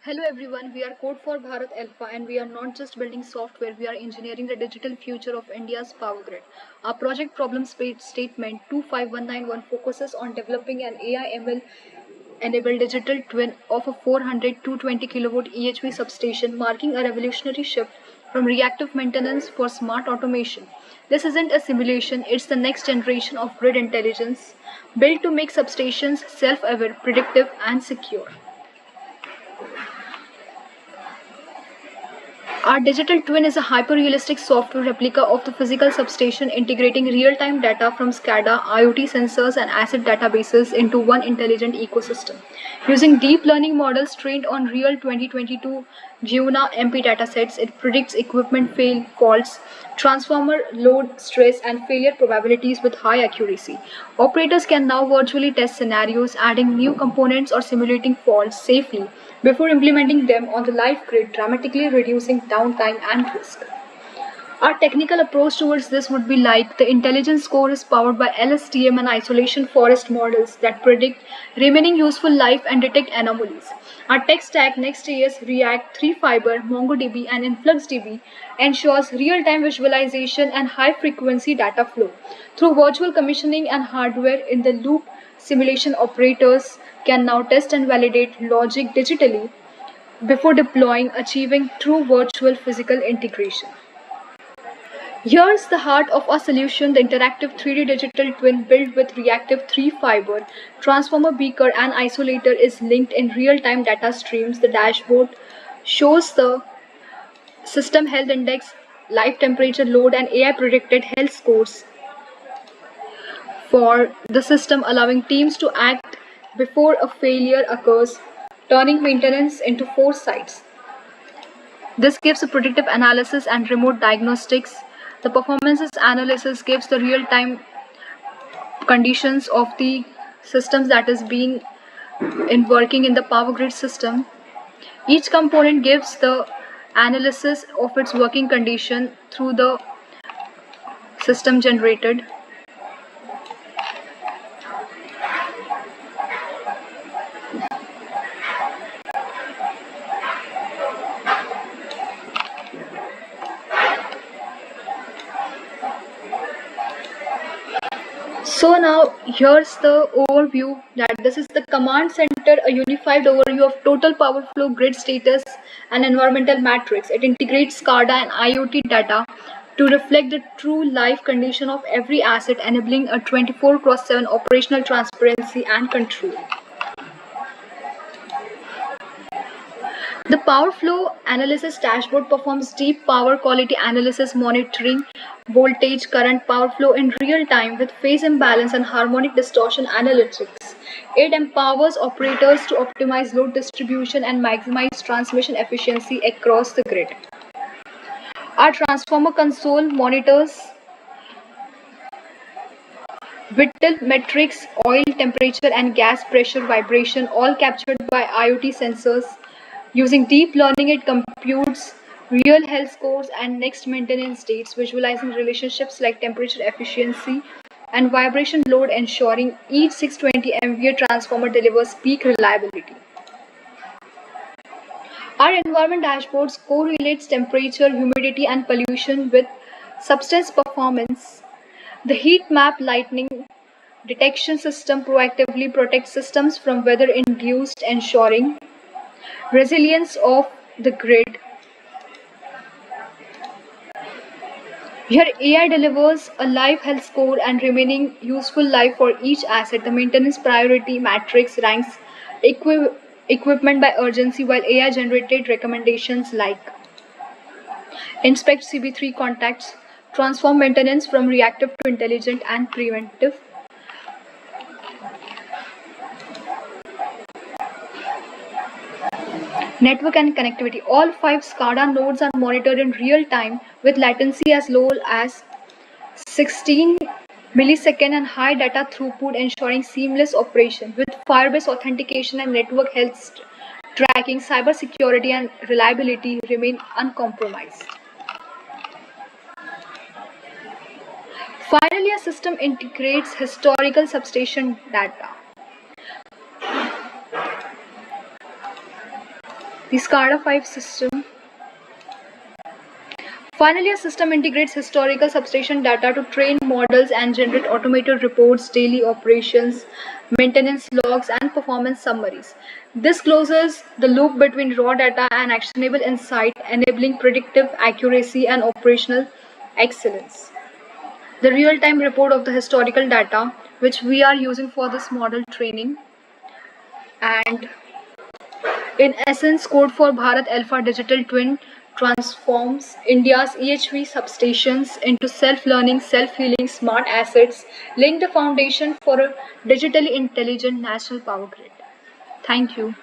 Hello everyone, we are Code for Bharat Alpha and we are not just building software, we are engineering the digital future of India's power grid. Our project problem statement 25191 focuses on developing an AI ML enabled digital twin of a 400 220 kilowatt EHV substation, marking a revolutionary shift from reactive maintenance for smart automation. This isn't a simulation, it's the next generation of grid intelligence built to make substations self aware, predictive, and secure. Our digital twin is a hyper-realistic software replica of the physical substation integrating real-time data from SCADA, IoT sensors and asset databases into one intelligent ecosystem. Using deep learning models trained on real 2022 GEONA MP datasets, it predicts equipment faults, transformer load, stress and failure probabilities with high accuracy. Operators can now virtually test scenarios, adding new components or simulating faults safely before implementing them on the live grid, dramatically reducing downtime and risk. Our technical approach towards this would be like the intelligence core is powered by LSTM and isolation forest models that predict remaining useful life and detect anomalies. Our tech stack Next.js, React, 3Fiber, MongoDB, and InfluxDB ensures real-time visualization and high-frequency data flow. Through virtual commissioning and hardware-in-the-loop simulation, operators can now test and validate logic digitally before deploying, achieving true virtual physical integration. Here's the heart of our solution, the interactive 3D digital twin built with reactive 3 fiber. Transformer beaker and isolator is linked in real-time data streams. The dashboard shows the system health index, live temperature, load and AI predicted health scores for the system, allowing teams to act before a failure occurs, turning maintenance into foresights. This gives a predictive analysis and remote diagnostics. The performances analysis gives the real-time conditions of the systems that is being in working in the power grid system. Each component gives the analysis of its working condition through the system generated. So now here's the overview that this is the command center, a unified overview of total power flow, grid status and environmental metrics. It integrates SCADA and IoT data to reflect the true life condition of every asset, enabling a 24/7 operational transparency and control. The Power Flow Analysis dashboard performs deep power quality analysis, monitoring voltage, current, power flow in real time with phase imbalance and harmonic distortion analytics. It empowers operators to optimize load distribution and maximize transmission efficiency across the grid. Our transformer console monitors vital metrics, oil temperature and gas pressure, vibration, all captured by IoT sensors. Using deep learning, it computes real health scores and next maintenance dates, visualizing relationships like temperature efficiency and vibration load, ensuring each 620 MVA transformer delivers peak reliability. Our environment dashboards correlates temperature, humidity, and pollution with substance performance. The heat map lightning detection system proactively protects systems from weather-induced, ensuring resilience of the grid. Here AI delivers a live health score and remaining useful life for each asset. The maintenance priority matrix ranks equipment by urgency, while AI generated recommendations like inspect CB3 contacts, transform maintenance from reactive to intelligent and preventive. Network and connectivity. All 5 SCADA nodes are monitored in real time with latency as low as 16 millisecond and high data throughput, ensuring seamless operation. With Firebase authentication and network health tracking, cybersecurity and reliability remain uncompromised. Finally, a system integrates historical substation data. The SCADA 5 system. Finally, a system integrates historical substation data to train models and generate automated reports, daily operations, maintenance logs, and performance summaries. This closes the loop between raw data and actionable insight, enabling predictive accuracy and operational excellence. The real-time report of the historical data, which we are using for this model training, and in essence, Code for Bharat Alpha Digital Twin transforms India's EHV substations into self-learning, self-healing smart assets, laying the foundation for a digitally intelligent national power grid. Thank you.